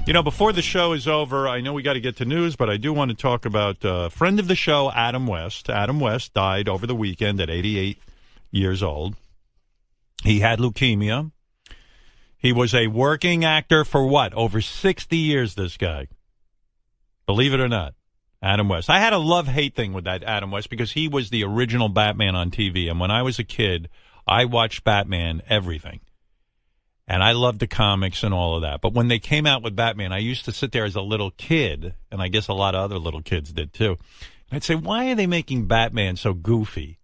You know, before the show is over, I know we got to get to news, but I do want to talk about a friend of the show, Adam West. Adam West died over the weekend at 88 years old. He had leukemia. He was a working actor for what? Over 60 years, this guy. Believe it or not. Adam West. I had a love-hate thing with that Adam West because he was the original Batman on TV. And when I was a kid, I watched Batman everything. And I loved the comics and all of that. But when they came out with Batman, I used to sit there as a little kid, and I guess a lot of other little kids did too. And I'd say, why are they making Batman so goofy?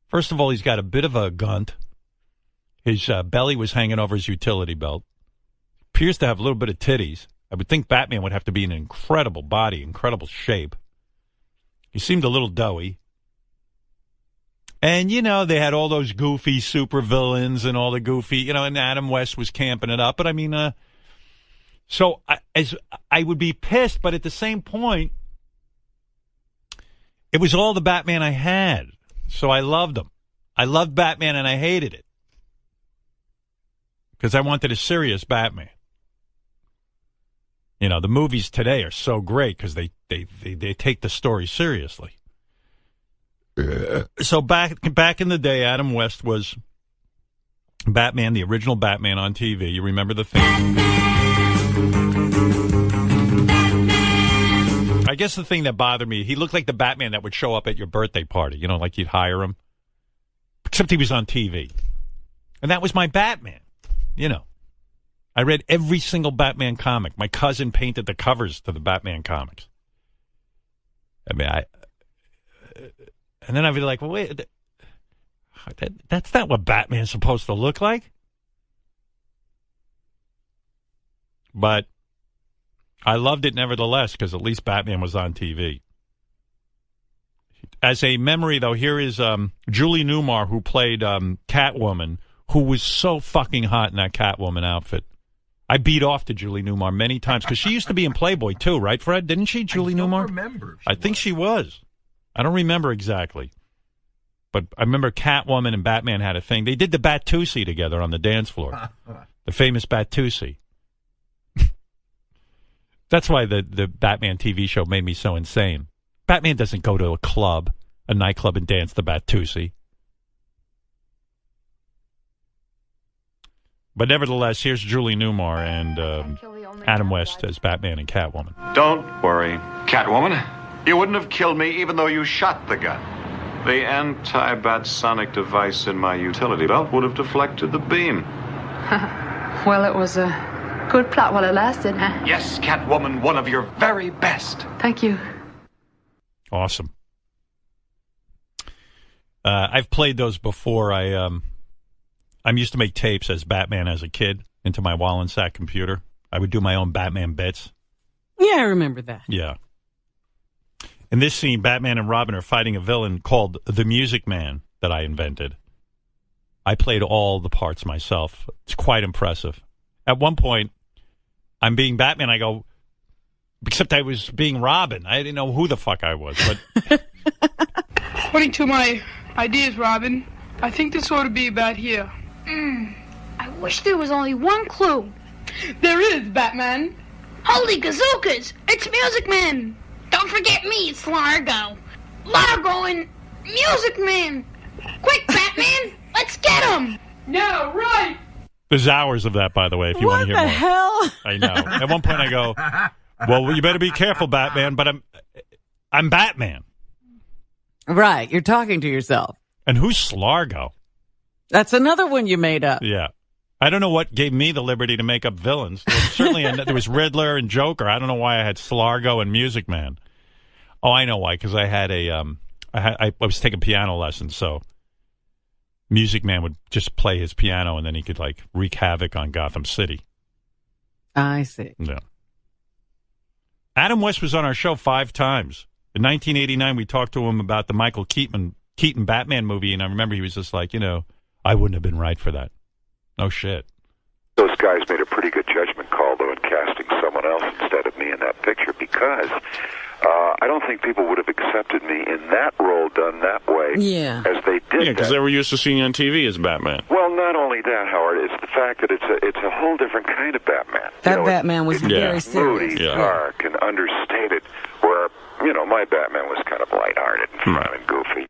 First of all, he's got a bit of a gunt. His belly was hanging over his utility belt. Appears to have a little bit of titties. I would think Batman would have to be in an incredible body, incredible shape. He seemed a little doughy. And, you know, they had all those goofy supervillains and all the goofy, and Adam West was camping it up. But, I mean, so I would be pissed, but at the same point, it was all the Batman I had. So I loved him. I loved Batman and I hated it. Because I wanted a serious Batman. You know, the movies today are so great because they take the story seriously. So back in the day, Adam West was Batman, the original Batman on TV. You remember the thing? I guess the thing that bothered me, he looked like the Batman that would show up at your birthday party. You know, like you'd hire him. Except he was on TV. And that was my Batman. You know. I read every single Batman comic. My cousin painted the covers to the Batman comics. I mean, and then I'd be like, well, wait, that's not what Batman's supposed to look like. But I loved it nevertheless because at least Batman was on TV. As a memory, though, here is Julie Newmar, who played Catwoman, who was so fucking hot in that Catwoman outfit. I beat off to Julie Newmar many times because she used to be in Playboy, too, right, Fred? Didn't she, Julie Newmar? I don't remember. I think she was. I don't remember exactly. But I remember Catwoman and Batman had a thing. They did the Bat-Tusi together on the dance floor. The famous Bat-Tusi. That's why the Batman TV show made me so insane. Batman doesn't go to a nightclub, and dance the Bat-Tusi. But nevertheless, here's Julie Newmar and Adam West as Batman and Catwoman. Don't worry, Catwoman. You wouldn't have killed me even though you shot the gun. The anti-bat sonic device in my utility belt would have deflected the beam. Well, it was a good plot while it lasted, huh? Yes, Catwoman, one of your very best. Thank you. Awesome. I've played those before. I used to make tapes as Batman as a kid into my Wallensack computer. I would do my own Batman bits. Yeah, I remember that. Yeah. In this scene, Batman and Robin are fighting a villain called the Music Man that I invented. I played all the parts myself. It's quite impressive. At one point, I'm being Batman. I go, except I was being Robin. I didn't know who the fuck I was. But According to my ideas, Robin, I think this ought to be about here. I wish there was only one clue. There is, Batman. Holy gazookas! It's Music Man! Don't forget me, it's Largo. Largo and Music Man! Quick, Batman! Let's get him! Yeah, right! there's hours of that, by the way, if you want to hear more. What the hell? I know. At one point I go, well, you better be careful, Batman, but I'm Batman. Right, you're talking to yourself. And who's Slargo? That's another one you made up. Yeah. I don't know what gave me the liberty to make up villains. Certainly, there was Riddler and Joker. I don't know why I had Slargo and Music Man. Oh, I know why. Because I had I was taking piano lessons, so Music Man would just play his piano, and then he could like wreak havoc on Gotham City. I see. Yeah. Adam West was on our show 5 times. In 1989, we talked to him about the Michael Keaton Batman movie, and I remember he was just like, I wouldn't have been right for that. No shit. Those guys made a pretty good judgment call, though, in casting someone else instead of me in that picture, because I don't think people would have accepted me in that role done that way as they did. Yeah, because they were used to seeing you on TV as Batman. Well, not only that, Howard, it's the fact fact that it's a whole different kind of Batman. That Batman was very serious. Moody, dark, and understated, where, my Batman was kind of lighthearted and fun and goofy.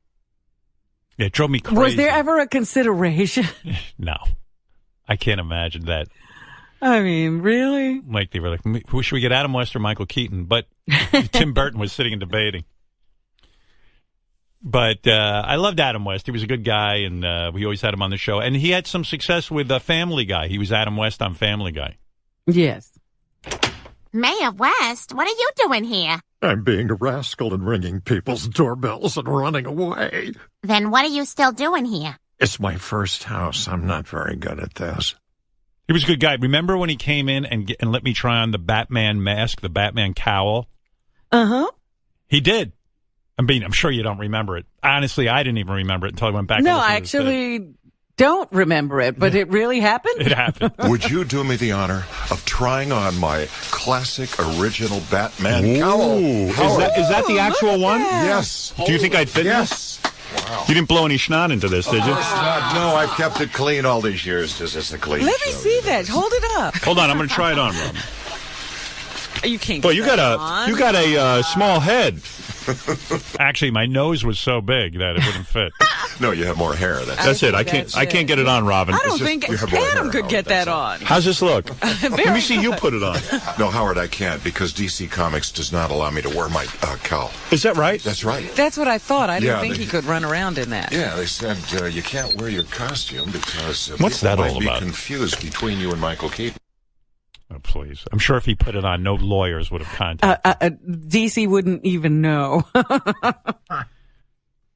Yeah, it drove me crazy. Was there ever a consideration? No. I can't imagine that. I mean, really? Like, they were like, should we get Adam West or Michael Keaton? But Tim Burton was sitting and debating. But I loved Adam West. He was a good guy, and we always had him on the show. And he had some success with Family Guy. He was Adam West on Family Guy. Yes. Mayor West, what are you doing here? I'm being a rascal and ringing people's doorbells and running away. Then what are you still doing here? It's my first house. I'm not very good at this. He was a good guy. Remember when he came in and let me try on the Batman mask, the Batman cowl? Uh-huh. He did. I'm sure you don't remember it. Honestly, I didn't even remember it until I went back. No, I actually don't remember it, but it really happened? It happened. Would you do me the honor of trying on my classic original Batman cowl? Is that the actual one? Yes. Do you think I'd fit in this? Wow. You didn't blow any schnon into this, did you? No, I've kept it clean all these years. This is a clean Let me see that. Hold it up. Hold on, I'm going to try it on, Rob. You can't. Boy, you got a small head. Actually, my nose was so big that it wouldn't fit. No, you have more hair. That's it. I can't get it on, Robin. I don't think Adam could get that on. How's this look? Let me see you put it on. No, Howard, I can't because DC Comics does not allow me to wear my cowl. Is that right? That's right. That's what I thought. I didn't think he could run around in that. Yeah, they said you can't wear your costume because what's that all might about? Be confused between you and Michael Keaton. Oh, please. I'm sure if he put it on, no lawyers would have contacted DC wouldn't even know.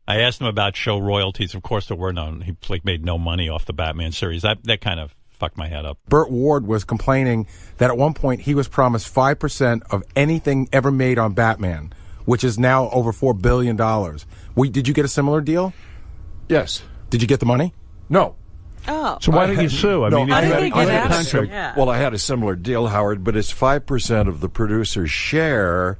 I asked him about show royalties. Of course, there were none. He made no money off the Batman series. That kind of fucked my head up. Burt Ward was complaining that at one point he was promised 5% of anything ever made on Batman, which is now over $4 billion. Did you get a similar deal? Yes. Did you get the money? No. Oh. So why did you sue? I mean, how did he get out of it? Yeah. Well, I had a similar deal, Howard, but it's 5% of the producer's share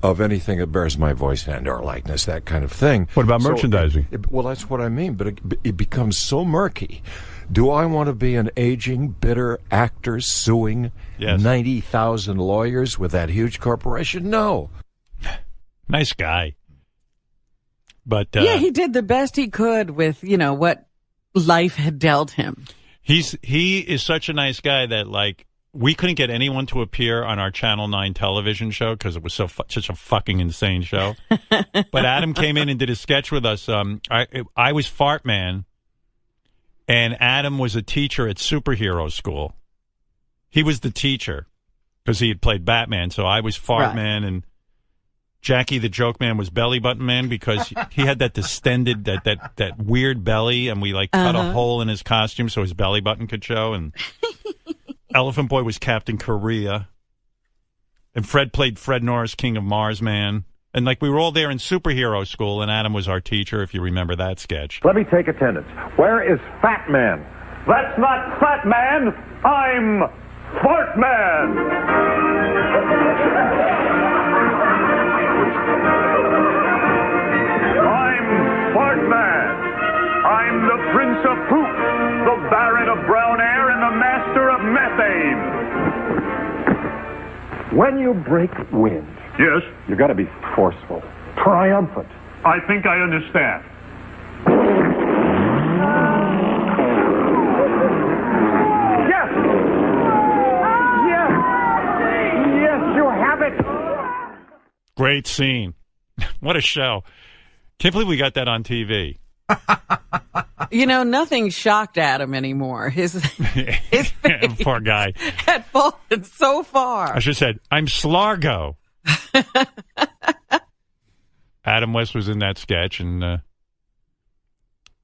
of anything that bears my voice and or likeness, that kind of thing. What about merchandising? Well, that's what I mean, but it becomes so murky. Do I want to be an aging, bitter actor suing 90,000 lawyers with that huge corporation? No. Nice guy. But yeah, he did the best he could with, what life had dealt him. He is such a nice guy that, we couldn't get anyone to appear on our Channel 9 television show because it was such a fucking insane show. But Adam came in and did a sketch with us. I was Fart Man, and Adam was a teacher at superhero school. He was the teacher because he had played Batman, so I was Fart Man, and Jackie the Joke Man was Belly Button Man because he had that distended, that weird belly, and we cut a hole in his costume so his belly button could show, and Elephant Boy was Captain Korea, and Fred played Fred Norris, King of Mars Man, and we were all there in superhero school, and Adam was our teacher, if you remember that sketch. Let me take attendance. Where is Fat Man? That's not Fat Man. I'm Fart Man. I'm the Prince of Poop, the Baron of Brown Air, and the Master of Methane. When you break wind, yes, you got to be forceful, triumphant. I think I understand. Yes, you have it. Great scene. What a show. Can't believe we got that on TV. Nothing shocked Adam anymore. His face poor guy had fallen so far. I should have said, I'm Slargo. Adam West was in that sketch, and and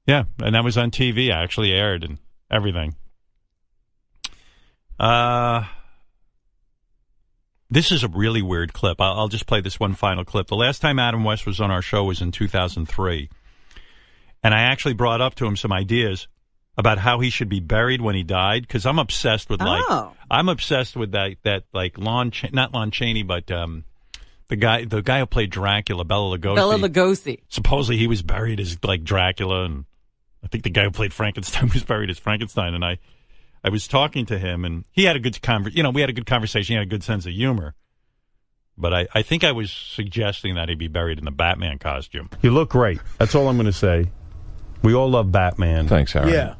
that was on TV, actually aired and everything. This is a really weird clip. I'll just play this one final clip. The last time Adam West was on our show was in 2003. And I actually brought up to him some ideas about how he should be buried when he died, because I'm obsessed with not Lon Chaney, but the guy who played Dracula, Bela Lugosi. Bela Lugosi. Supposedly he was buried as Dracula, and I think the guy who played Frankenstein was buried as Frankenstein. And I I was talking to him, and he had a good we had a good conversation. He had a good sense of humor. But I think I was suggesting that he be buried in the Batman costume. You look great. That's all I'm going to say. We all love Batman. Thanks, Harry. Yeah.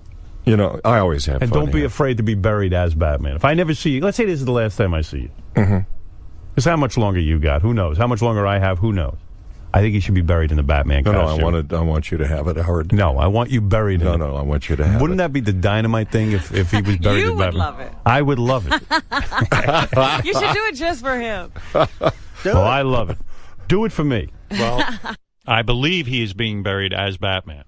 You know, I always have and fun don't be here. afraid to be buried as Batman. If I never see you, let's say this is the last time I see you. Mm-hmm. Because how much longer you got? Who knows? How much longer I have? Who knows? I think you should be buried in the Batman costume. No, I want you to have it, Howard. No, I want you buried in it. No, I want you to have Wouldn't that be the dynamite thing if he was buried You in would Batman? love it. I would love it. You should do it just for him. I love it. Do it for me. Well, I believe he is being buried as Batman.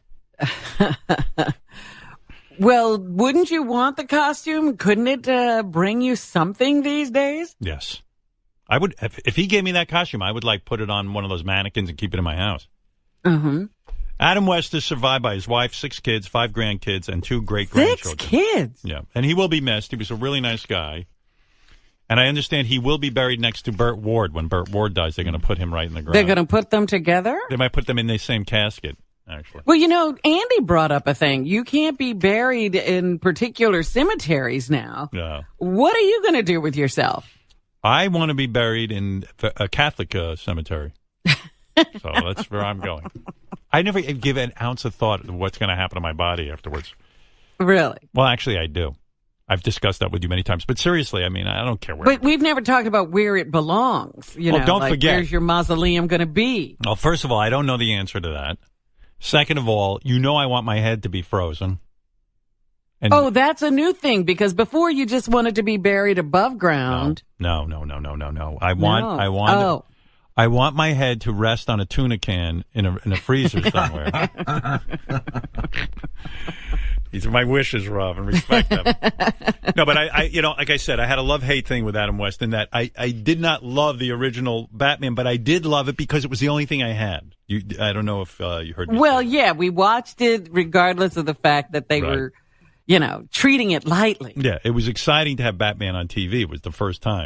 Well, wouldn't you want the costume? Couldn't it bring you something these days? Yes. I would. If he gave me that costume, I would put it on one of those mannequins and keep it in my house. Mm-hmm. Adam West is survived by his wife, 6 kids, 5 grandkids, and 2 great-grandchildren. 6 kids? Yeah. And he will be missed. He was a really nice guy. And I understand he will be buried next to Burt Ward. When Burt Ward dies, they're going to put him right in the ground. They're going to put them together? They might put them in the same casket, actually. Well, Andy brought up a thing. You can't be buried in particular cemeteries now. Yeah. What are you going to do with yourself? I want to be buried in a Catholic cemetery. So that's where I'm going. I never give an ounce of thought of what's going to happen to my body afterwards. Really? Well, actually, I do. I've discussed that with you many times. But seriously, I mean, I don't care where. But we've never talked about where it belongs. Don't forget. Where's your mausoleum going to be? Well, first of all, I don't know the answer to that. Second of all, I want my head to be frozen. And that's a new thing, because before you just wanted to be buried above ground. No. I want my head to rest on a tuna can in a freezer somewhere. These are my wishes, Rob, and respect them. No, but I like I said, I had a love-hate thing with Adam West in that I did not love the original Batman, but I did love it because it was the only thing I had. I don't know if you heard me Well, say that. yeah, we watched it regardless of the fact that they were, treating it lightly. Yeah, it was exciting to have Batman on TV. It was the first time.